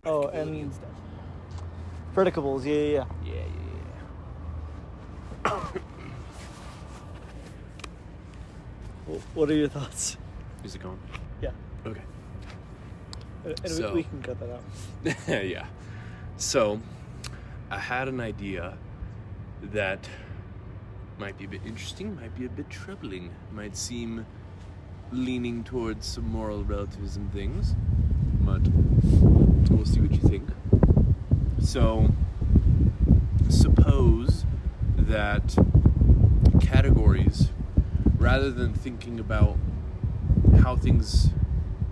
predictability and stuff. predicables, yeah. What are your thoughts? Is it going? Yeah. Okay. And So- we can cut that out. Yeah. So, I had an idea that might be a bit interesting, might be a bit troubling, might seem leaning towards some moral relativism things, but we'll see what you think. So, suppose that categories, rather than thinking about how things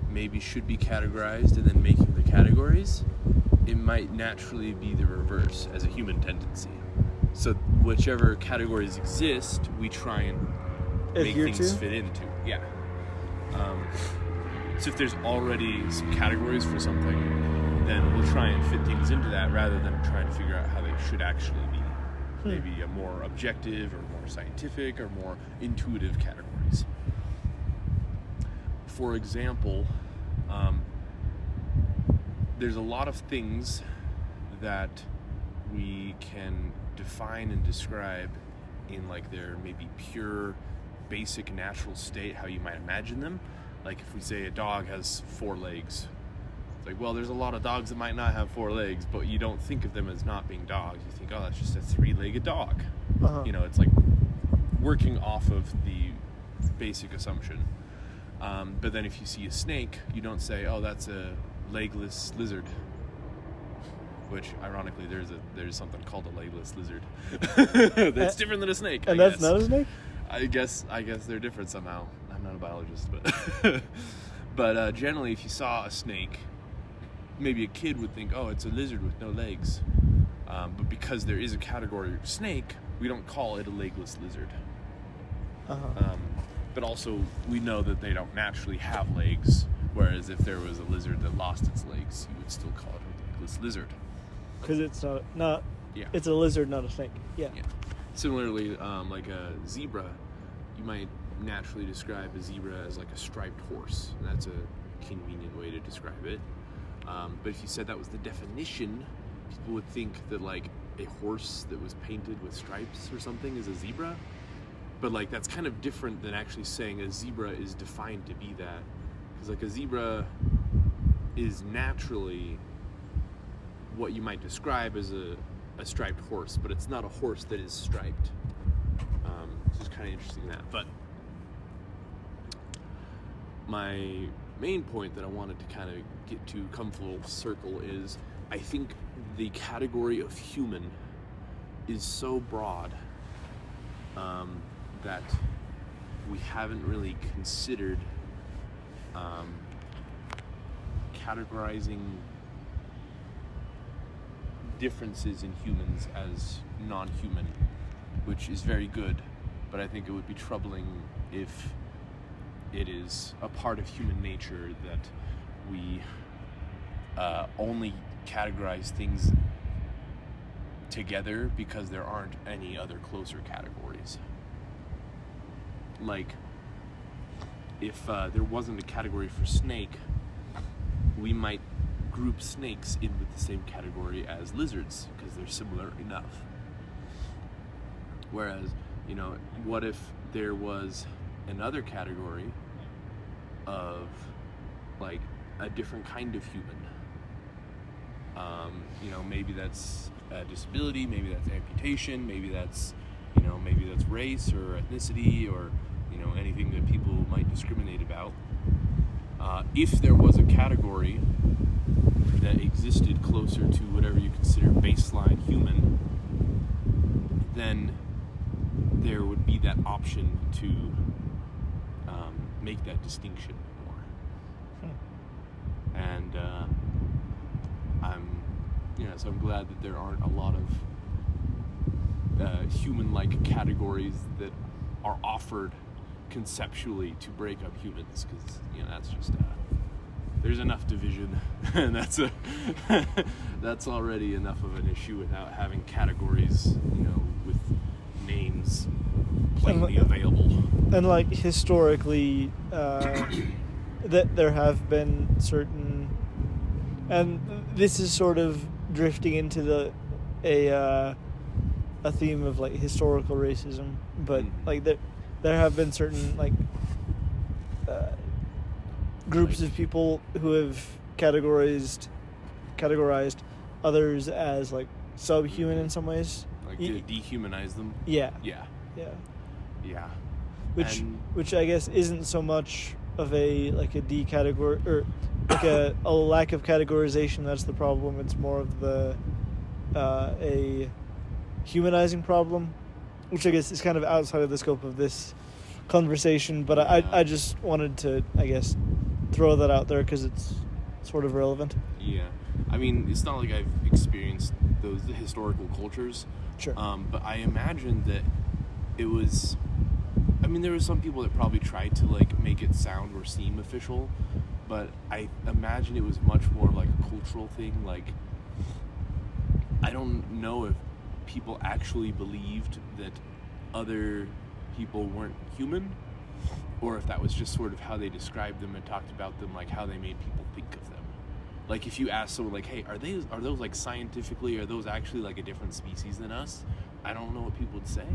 maybe should be categorized and then making the categories, it might naturally be the reverse as a human tendency. So whichever categories exist, we try and make Adhere things to? fit into. Yeah. So if there's already some categories for something, then we'll try and fit things into that rather than trying to figure out how they should actually be. Maybe a more objective or more scientific or more intuitive categories. For example, there's a lot of things that we can define and describe in like their maybe pure, basic, natural state, how you might imagine them. Like if we say a dog has 4 legs, it's like, well, there's a lot of dogs that might not have 4 legs, but you don't think of them as not being dogs. You think, oh, that's just a 3-legged dog. Uh-huh. You know, it's like working off of the basic assumption. But then if you see a snake, you don't say, oh, that's a legless lizard. Which, ironically, there's something called a legless lizard. That's different than a snake. And I that's guess. not a snake? I guess they're different somehow. I'm not a biologist, but but generally, if you saw a snake, maybe a kid would think, oh, it's a lizard with no legs. But because there is a category of snake, we don't call it a legless lizard. Uh-huh. But also, we know that they don't naturally have legs, whereas if there was a lizard that lost its legs, you would still call it a legless lizard. Because it's not Yeah. it's a lizard, not a snake. Yeah. Similarly, like a zebra, you might naturally describe a zebra as like a striped horse. And that's a convenient way to describe it. But if you said that was the definition, people would think that like a horse that was painted with stripes or something is a zebra. But like that's kind of different than actually saying a zebra is defined to be that. Because like a zebra is naturally what you might describe as a striped horse, but it's not a horse that is striped. So it's kind of interesting that. But my main point that I wanted to kind of get to come full circle is I think the category of human is so broad that we haven't really considered categorizing differences in humans as non-human, which is very good, but I think it would be troubling if it is a part of human nature that we only categorize things together because there aren't any other closer categories. Like, if there wasn't a category for snake, we might group snakes in with the same category as lizards because they're similar enough. Whereas, you know, what if there was another category of like a different kind of human? You know, maybe that's a disability, maybe that's amputation, maybe that's race or ethnicity or, you know, anything that people might discriminate about. If there was a category that existed closer to whatever you consider baseline human, then there would be that option to make that distinction more. And so I'm glad that there aren't a lot of human-like categories that are offered conceptually to break up humans, because that's just there's enough division, and that's already enough of an issue without having categories, with names plainly available. And like historically, that there have been certain And this is sort of drifting into a theme of like historical racism, but like there have been certain like groups of people who have categorized others as like subhuman in some ways. Like to dehumanize them. Yeah. Yeah. Yeah. Which I guess isn't so much of a decategor or like a lack of categorization that's the problem. It's more of the a humanizing problem, which I guess is kind of outside of the scope of this conversation. But I just wanted to, I guess, throw that out there because it's sort of relevant. Yeah. I mean, it's not like I've experienced the historical cultures. Sure. But I imagine that it was... I mean, there were some people that probably tried to, like, make it sound or seem official, but I imagine it was much more like a cultural thing. Like, I don't know if people actually believed that other people weren't human, or if that was just sort of how they described them and talked about them, like how they made people think of them. Like, if you ask someone, like, hey, are those like scientifically, are those actually like a different species than us? I don't know what people would say.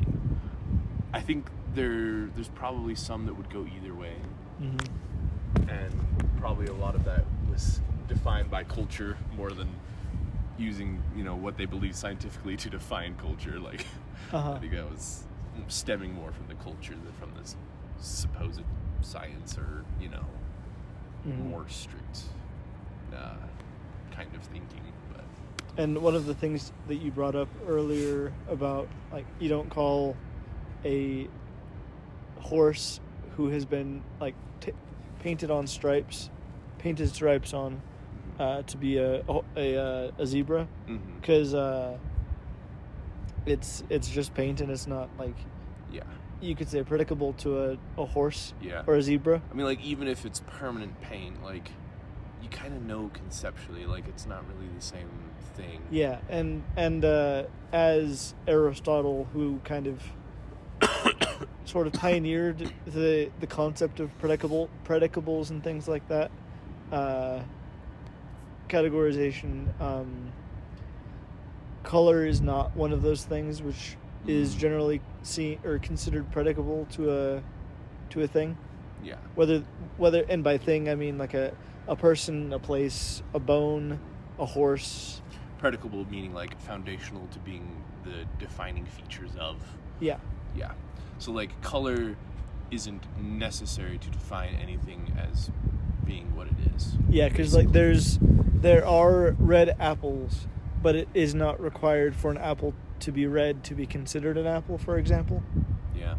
I think there's probably some that would go either way. Mm-hmm. And probably a lot of that was defined by culture more than using, what they believe scientifically to define culture. Like, I think that was stemming more from the culture than from this supposed science or, more strict kind of thinking. But And one of the things that you brought up earlier about, like, you don't call a horse who has been, like, painted stripes on to be a zebra, because it's just paint, and it's not, like, you could say predicable to a horse or a zebra. I mean, like, even if it's permanent paint, like, you kind of know conceptually, like, it's not really the same thing. Yeah, and as Aristotle, who kind of sort of pioneered the concept of predicables and things like that, categorization, color is not one of those things which is generally seen or considered predicable to a thing. Yeah. Whether and by thing I mean like a person, a place, a bone, a horse. Predicable meaning like foundational to being the defining features of. Yeah. Yeah. So like color isn't necessary to define anything as being what it is. Yeah, because like there are red apples, but it is not required for an apple to be red to be considered an apple, for example. Yeah.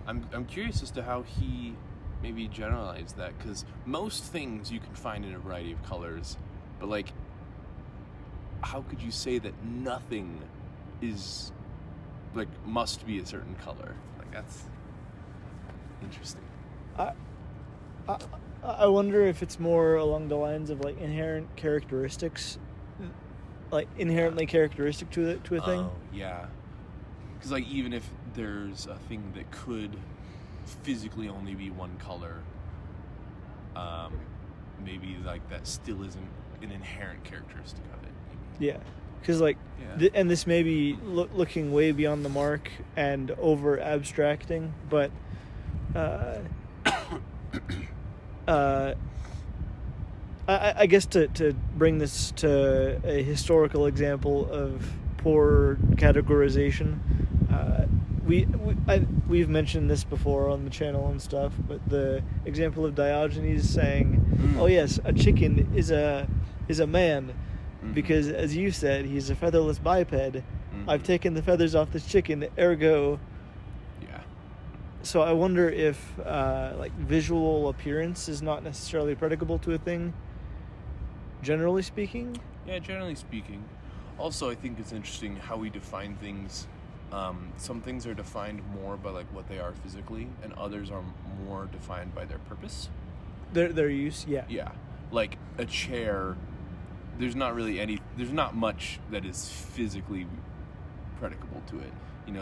I'm curious as to how he maybe generalized that, because most things you can find in a variety of colors, but like, how could you say that nothing is like must be a certain color? Like, that's interesting. I wonder if it's more along the lines of like inherent characteristics, like inherently characteristic to a thing. Oh, yeah. Because like even if there's a thing that could physically only be one color, maybe like that still isn't an inherent characteristic of it. Maybe. Yeah, because like, and this may be looking way beyond the mark and over abstracting, but I guess to bring this to a historical example of poor categorization, we've mentioned this before on the channel and stuff, but the example of Diogenes saying, "Oh yes, a chicken is a man, because as you said, he's a featherless biped. I've taken the feathers off this chicken, ergo." Yeah. So I wonder if like visual appearance is not necessarily predicable to a thing. Generally speaking. Yeah, generally speaking. Also, I think it's interesting how we define things. Some things are defined more by like what they are physically, and others are more defined by their purpose. Their use, yeah. Yeah, like a chair. There's not much that is physically predicable to it.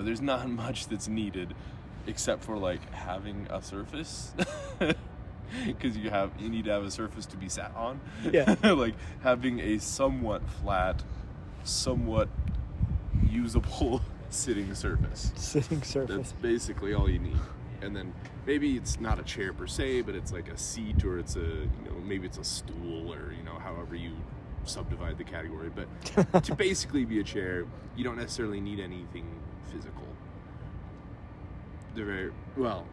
There's not much that's needed, except for like having a surface. because you need to have a surface to be sat on. Yeah. Like having a somewhat flat, somewhat usable sitting surface. Sitting surface. That's basically all you need. And then maybe it's not a chair per se, but it's like a seat, or it's maybe it's a stool, or however you subdivide the category. But to basically be a chair, you don't necessarily need anything physical.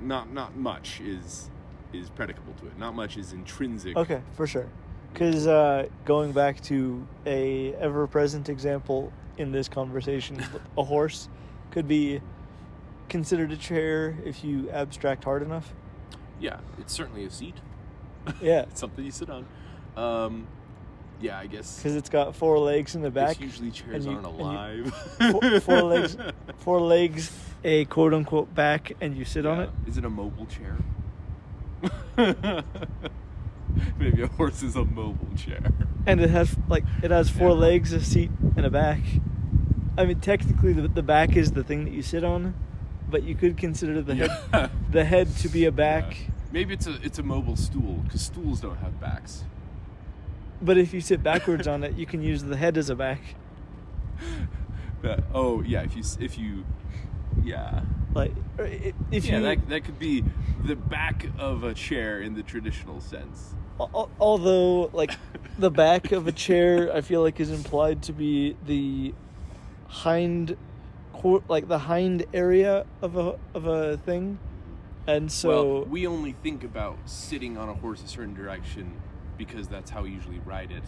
Not much is predicable to it. Not much is intrinsic. Okay, for sure. Because going back to a ever-present example in this conversation, a horse could be considered a chair if you abstract hard enough. Yeah, it's certainly a seat. Yeah. It's something you sit on. Yeah, I guess. Because it's got 4 legs in the back. Usually chairs aren't alive. Four legs, a quote-unquote back, and you sit on it. Is it a mobile chair? Maybe a horse is a mobile chair. And it has 4 legs, a seat, and a back. I mean, technically, the back is the thing that you sit on, but you could consider the head to be a back. Yeah. Maybe it's a mobile stool, because stools don't have backs. But if you sit backwards on it, you can use the head as a back. If you that could be the back of a chair in the traditional sense. Although, the back of a chair, I feel like is implied to be the hind area of a thing, and so we only think about sitting on a horse a certain direction because that's how we usually ride it.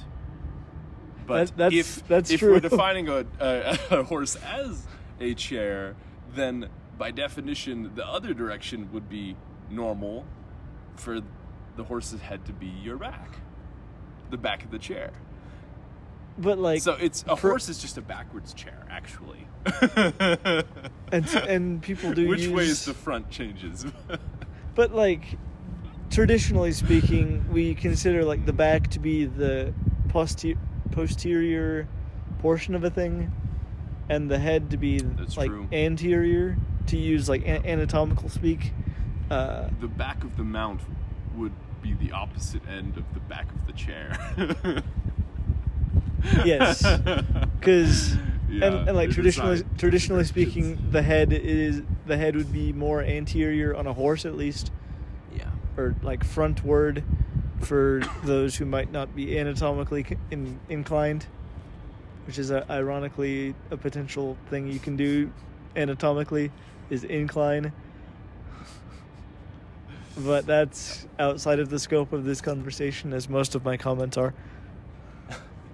But if true. We're defining a horse as a chair, then by definition the other direction would be normal for the horse's head to be your back, the back of the chair. But so it's horse is just a backwards chair, actually. and people do which way is the front changes. But traditionally speaking, we consider the back to be the posterior portion of a thing, and the head to be true. Anterior, to use anatomical speak. The back of the mount would be the opposite end of the back of the chair. Yes, because traditionally speaking, the head would be more anterior on a horse, at least. Yeah. Or frontward for those who might not be anatomically inclined, which is ironically a potential thing you can do anatomically, is incline. But that's outside of the scope of this conversation, as most of my comments are.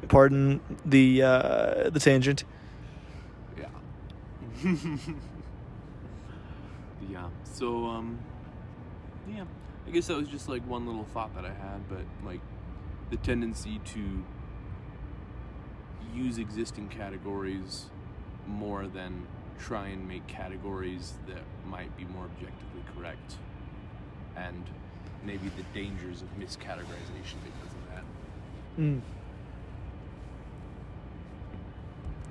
Pardon the tangent. Yeah. Yeah. So yeah. I guess that was just one little thought that I had, but the tendency to use existing categories more than try and make categories that might be more objectively correct, and maybe the dangers of miscategorization because of that.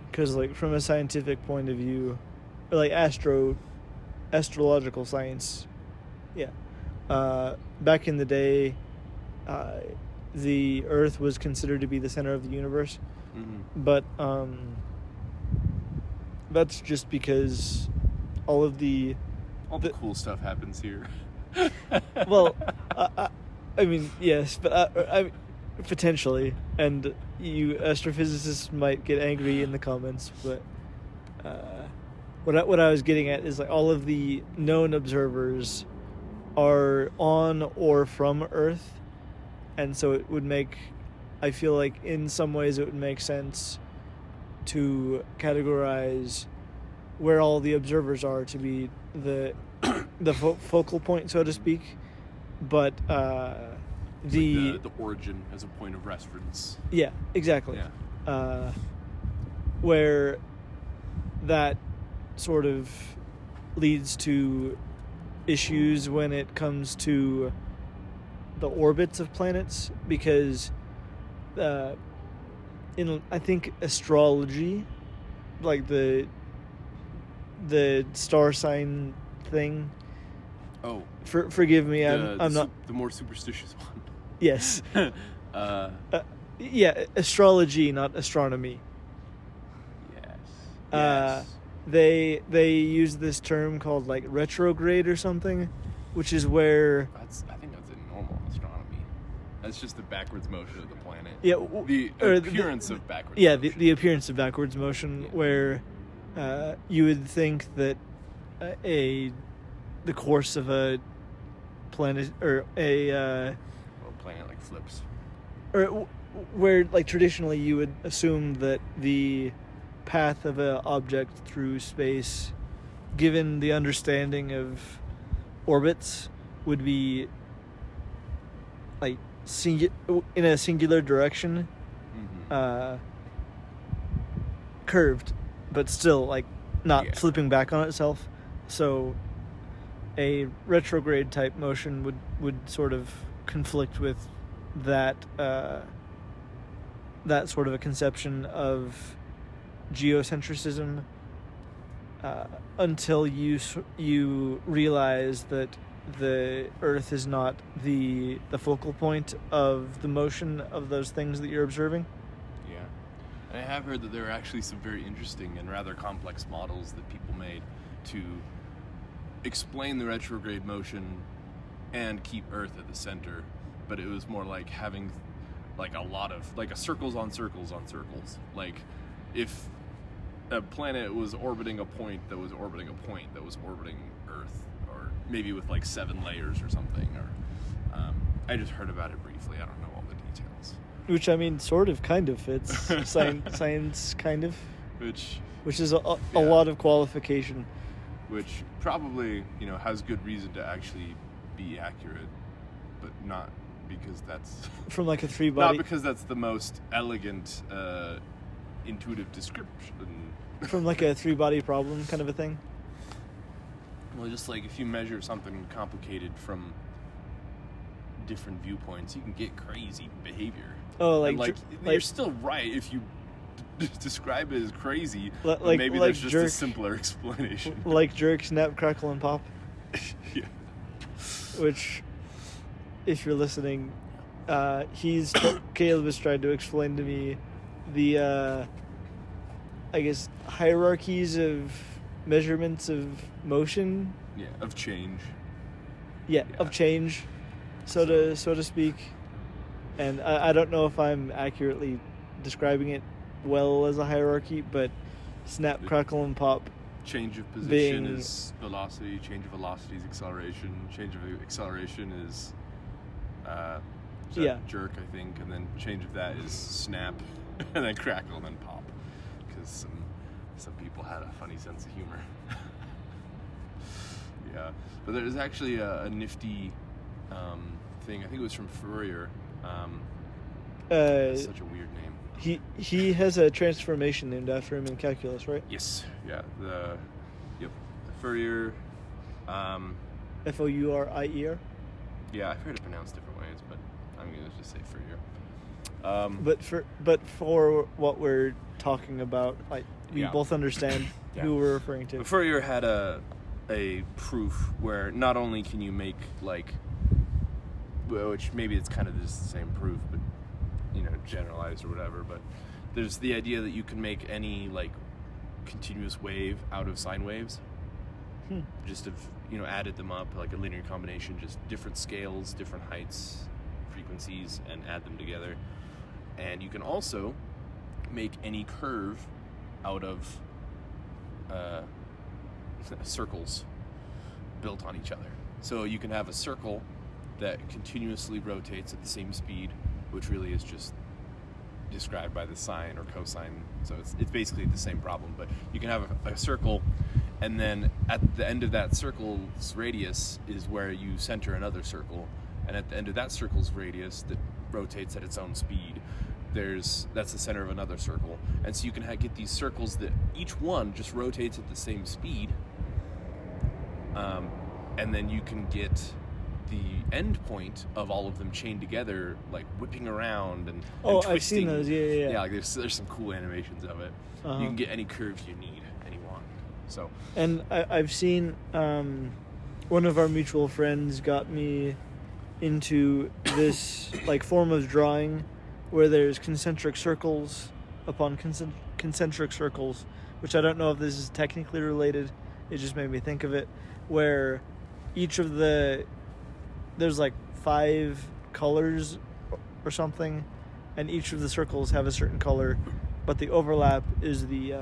Because from a scientific point of view, or astrological science, yeah. Back in the day, the Earth was considered to be the center of the universe, but that's just because all the cool stuff happens here. Well, I mean, yes, but I potentially, and you astrophysicists might get angry in the comments, but what I was getting at is all of the known observers are on or from Earth, and so it would I feel in some ways it would make sense to categorize where all the observers are to be the focal point, so to speak, but the origin as a point of reference. Yeah, exactly. Yeah. Where that sort of leads to issues when it comes to the orbits of planets, because in I think astrology, the star sign thing. Oh, forgive me, I'm not the more superstitious one. Yes. Yeah, astrology, not astronomy. Yes. They use this term called like retrograde or something, which is where I think that's in normal astronomy. That's just the backwards motion of the planet. Yeah, the appearance of backwards. Yeah, motion. the appearance of backwards motion, where you would think that the course of a planet or a planet like flips, or where like traditionally you would assume that the path of an object through space, given the understanding of orbits, would be like in a singular direction, curved, but still like not flipping back on itself. So a retrograde type motion would sort of conflict with that that sort of a conception of geocentricism, until you realize that the Earth is not the focal point of the motion of those things that you're observing. Yeah, and I have heard that there are actually some very interesting and rather complex models that people made to explain the retrograde motion and keep Earth at the center, but it was more like having like a lot of like a circles on circles on circles. Like if a planet was orbiting a point that was orbiting a point that was orbiting Earth, or maybe with like 7 layers or something, or I just heard about it briefly. I don't know all the details. Which I mean, sort of, kind of fits science, kind of. Which is a lot of qualification. Which probably has good reason to actually be accurate, but not because that's from like a 3-body. Not because that's the most elegant, intuitive description. From like a 3-body problem kind of a thing. Well, just like if you measure something complicated from different viewpoints, you can get crazy behavior. Oh, you're still right if you describe it as crazy. Maybe like there's just a simpler explanation. Like jerk, snap, crackle, and pop. Yeah. Which, if you're listening, Caleb has tried to explain to me the I guess hierarchies of measurements of motion. Yeah, of change. Yeah, of change, so to speak. And I don't know if I'm accurately describing it well as a hierarchy, but snap, crackle, and pop. Change of position is velocity. Change of velocity is acceleration. Change of acceleration is jerk, I think, and then change of that is snap, and then crackle, and then pop. Because some people had a funny sense of humor. Yeah, but there's actually a nifty thing. I think it was from Fourier. That's such a weird name. He has a transformation named after him in calculus, right? Yes. Yeah. The Fourier. Fourier. Yeah, I've heard it pronounced different ways, but I'm gonna just say Fourier. But for what we're talking about, like we both understand who we're referring to. Fourier had a proof where not only can you make which maybe it's kind of just the same proof, but generalized or whatever, but there's the idea that you can make any continuous wave out of sine waves. Just have added them up like a linear combination, just different scales, different heights, frequencies, and add them together. And you can also make any curve out of circles built on each other. So you can have a circle that continuously rotates at the same speed, which really is just described by the sine or cosine. So it's basically the same problem, but you can have a circle, and then at the end of that circle's radius is where you center another circle, and at the end of that circle's radius that rotates at its own speed, that's the center of another circle. And so you can get these circles that each one just rotates at the same speed, and then you can get the end point of all of them chained together, like whipping around and twisting. I've seen those. Yeah. Yeah, there's some cool animations of it. Uh-huh. You can get any curves you need, any one. So. And I've seen one of our mutual friends got me into this like form of drawing where there's concentric circles upon concentric circles, which I don't know if this is technically related. It just made me think of it, where each of there's like 5 colors or something, and each of the circles have a certain color, but the overlap is the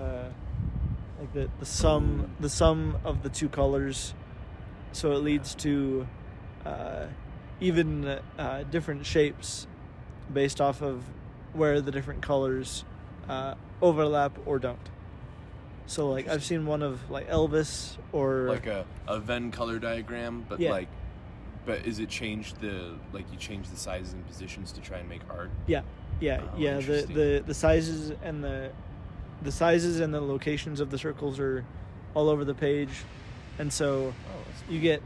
sum of the 2 colors, so it leads to even different shapes based off of where the different colors overlap or don't. So like I've seen one of like Elvis, or like a Venn color diagram, but yeah. But is it changed you change the sizes and positions to try and make art? Yeah. Oh, The sizes and the locations of the circles are all over the page, and so you get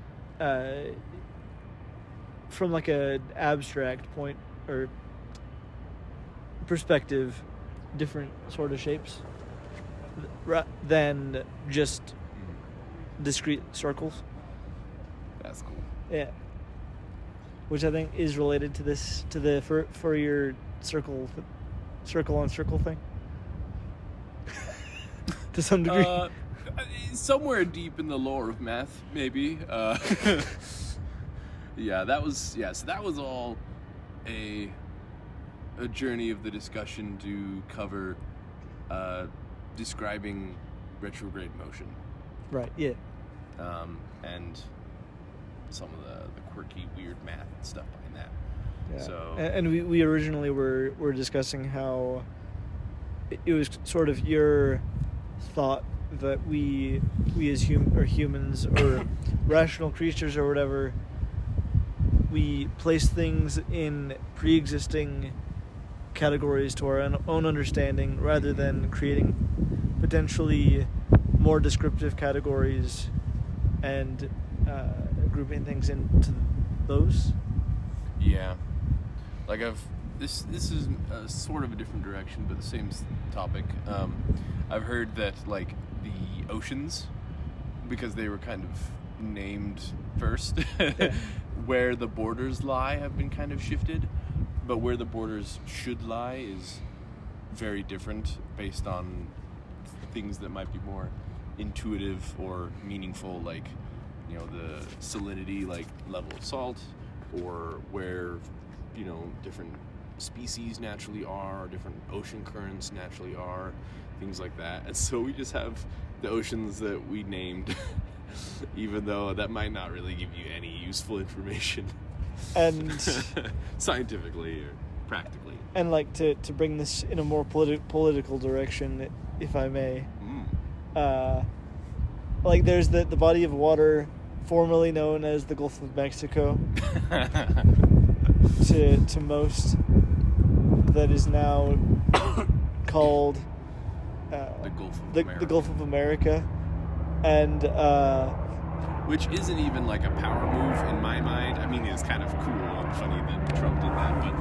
from like a abstract point or perspective, different sort of shapes than just discrete circles. That's cool. Yeah. Which I think is related to the Fourier circle on circle thing. To some degree. Somewhere deep in the lore of math, maybe. So that was all a journey of the discussion to cover describing retrograde motion. Right, yeah. And some of the quirky, weird math and stuff behind that. Yeah. So, and we originally were discussing how it was sort of your thought that we as humans or rational creatures or whatever, we place things in pre-existing categories to our own understanding rather than creating potentially more descriptive categories and grouping things into those. Yeah, like this is sort of a different direction, but the same topic. I've heard that like the oceans, because they were kind of named first, where the borders lie have been kind of shifted, but where the borders should lie is very different based on things that might be more intuitive or meaningful, like, you know, the salinity, like level of salt, or where, you know, different species naturally are, or different ocean currents naturally are, things like that. And so we just have the oceans that we named, even though that might not really give you any useful information. And scientifically or practically. And like to bring this in a more political direction, if I may. Like there's the body of water formerly known as the Gulf of Mexico to most, that is now called the Gulf of America, and which isn't even like a power move in my mind. I mean, it's kind of cool and funny that Trump did that, but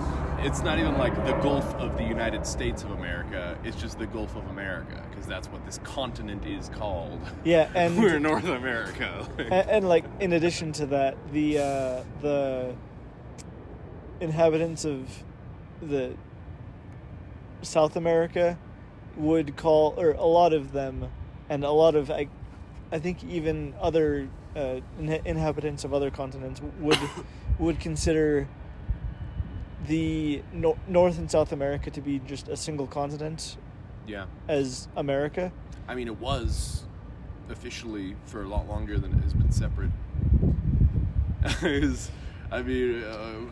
it's not even like the Gulf of the United States of America. It's just the Gulf of America, because that's what this continent is called. Yeah, and we're North America. and like in addition to that, the inhabitants of the South America would call, or a lot of them, and a lot of I think even other inhabitants of other continents would consider the North and South America to be just a single continent. Yeah. As America. I mean, it was officially for a lot longer than it has been separate.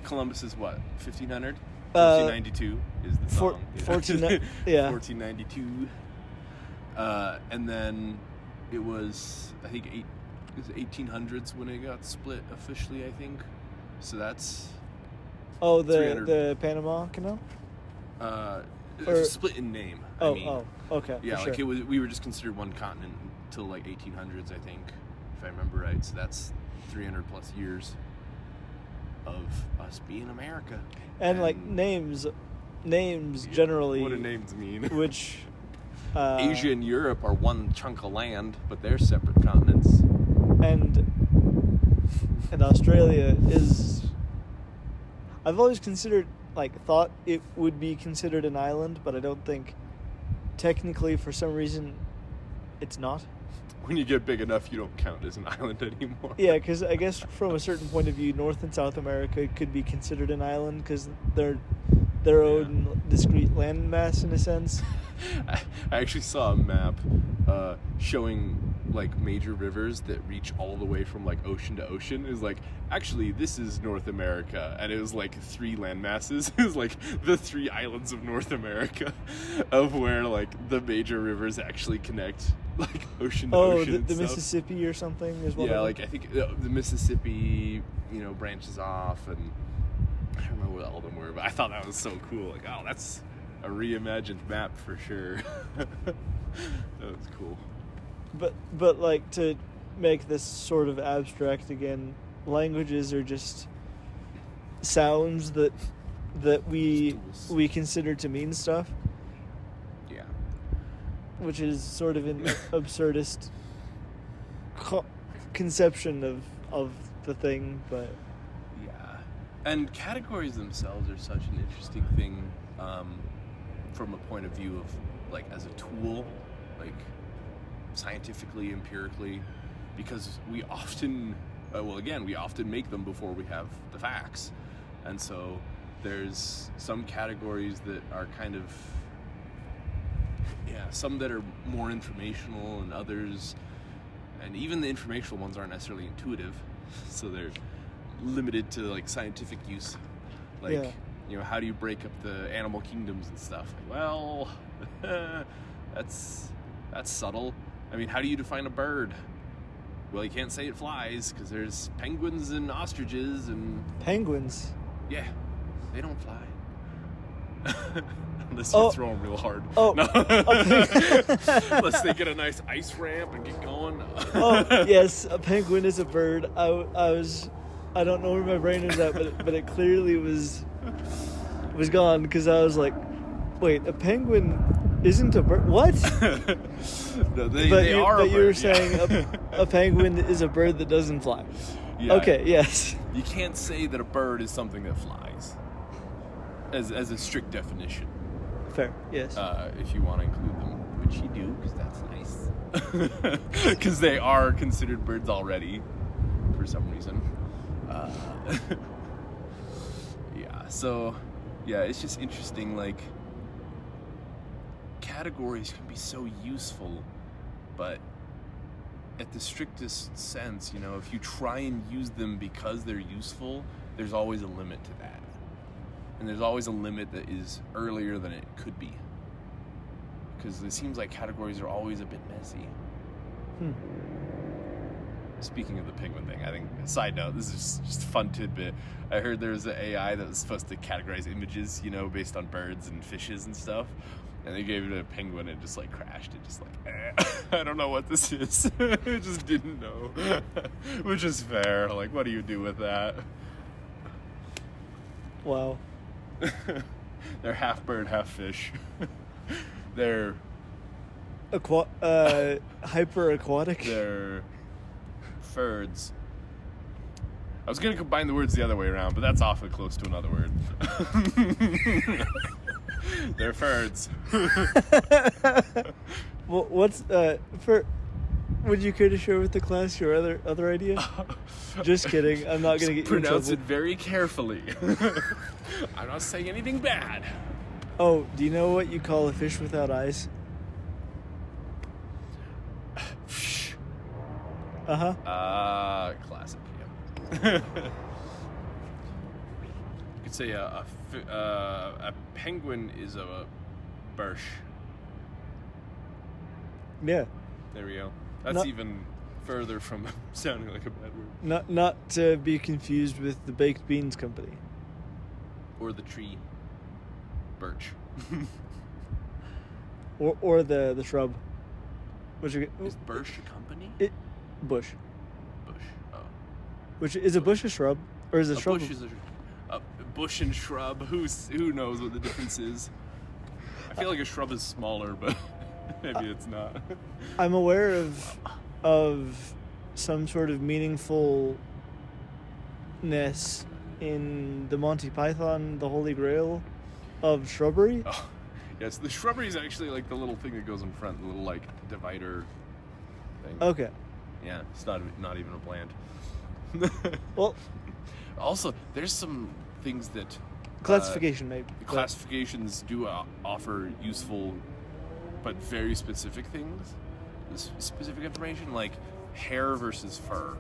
Columbus is what, 1500? 1492 is the song. 1492. And then it was, I think, it was 1800s when it got split officially, I think. So that's... Oh, the Panama Canal? Or split in name. Okay. Yeah, like sure. We were just considered one continent until like 1800s, I think, if I remember right. So that's 300 plus years of us being America. And like names generally. What do names mean? Which Asia and Europe are one chunk of land, but they're separate continents. And And Australia is... I've always thought it would be considered an island, but I don't think technically, for some reason, it's not. When you get big enough, you don't count as an island anymore. Yeah, because I guess from a certain point of view, North and South America could be considered an island because they're their own discrete landmass in a sense. I actually saw a map showing like major rivers that reach all the way from like ocean to ocean. It was like, actually, this is North America, and it was like 3 landmasses. It was like the 3 islands of North America, of where like the major rivers actually connect, like ocean to ocean. Oh, the Mississippi or something is one. Yeah, of like them? I think the Mississippi, branches off, and I don't remember what all of them were, but I thought that was so cool. Like, oh, that's a reimagined map for sure. That was cool. But like, to make this sort of abstract again, languages are just sounds that we consider to mean stuff. Yeah. Which is sort of an absurdist conception of the thing, but yeah. And categories themselves are such an interesting thing from a point of view of like as a tool, like scientifically, empirically, because we often make them before we have the facts. And so there's some categories that are kind of, some that are more informational and others, and even the informational ones aren't necessarily intuitive, so they're limited to like scientific use. Like, how do you break up the animal kingdoms and stuff? Like, well, that's subtle. I mean, how do you define a bird? Well, you can't say it flies because there's penguins and ostriches and... Penguins? Yeah, they don't fly. Unless you throw them real hard. Oh, no. Unless they get a nice ice ramp and get going. Oh, yes, a penguin is a bird. I don't know where my brain was at, but it clearly was gone because I was like, wait, a penguin isn't a bird? What? No, they are a bird. But you were saying a penguin is a bird that doesn't fly. Yeah. Okay, yes. You can't say that a bird is something that flies as a strict definition. Fair, yes. If you want to include them, which you do, because that's nice. Because they are considered birds already, for some reason. It's just interesting, like, categories can be so useful, but at the strictest sense, if you try and use them because they're useful, there's always a limit to that. And there's always a limit that is earlier than it could be. Because it seems like categories are always a bit messy. Speaking of the penguin thing, I think, side note, this is just a fun tidbit. I heard there was an AI that was supposed to categorize images, based on birds and fishes and stuff. And they gave it a penguin and it just like crashed. It just like, I don't know what this is. It just didn't know. Which is fair. Like, what do you do with that? Wow. They're half bird, half fish. They're hyper aquatic. They're birds. I was gonna combine the words the other way around, but that's awfully close to another word. They're birds. Well, what's would you care to share with the class your other idea? Just kidding. I'm not gonna get you in trouble. Pronounce it very carefully. I'm not saying anything bad. Oh, do you know what you call a fish without eyes? Classic. Yeah. You could say a penguin is a birch. Yeah. There we go. That's even further from sounding like a bad word. Not to be confused with the baked beans company. Or the tree. Birch. or the shrub. Is birch a company? Bush. Bush. Oh. Which is a bush a shrub, or is a shrub? Bush is a bush and shrub. Who knows what the difference is? I feel like a shrub is smaller, but maybe it's not. I'm aware of some sort of meaningful uniqueness in the Monty Python, the Holy Grail of shrubbery. Oh, yes, the shrubbery is actually like the little thing that goes in front, the little like divider thing. Okay. Yeah, it's not even a plant. Well, also, there's some things that classification maybe. classifications do offer useful but very specific things, specific information, like hair versus fur.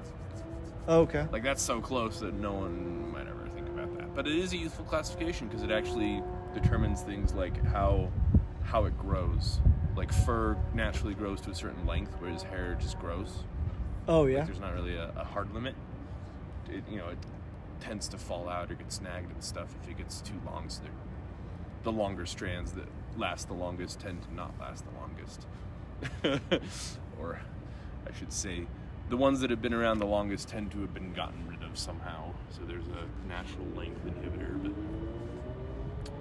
Okay. Like, that's so close that no one might ever think about that. But it is a useful classification because it actually determines things like how it grows. Like, fur naturally grows to a certain length, whereas hair just grows. Oh yeah. Like, there's not really a hard limit. It tends to fall out or get snagged and stuff if it gets too long. So the longer strands that last the longest tend to not last the longest. Or I should say, the ones that have been around the longest tend to have been gotten rid of somehow. So there's a natural length inhibitor. But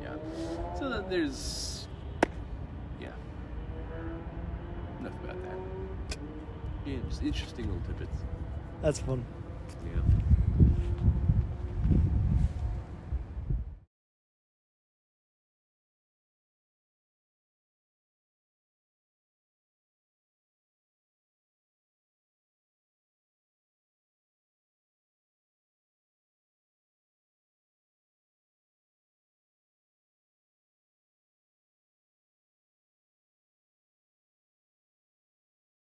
yeah, so that there's enough about that. Yeah, just interesting little tidbits. That's fun. Yeah.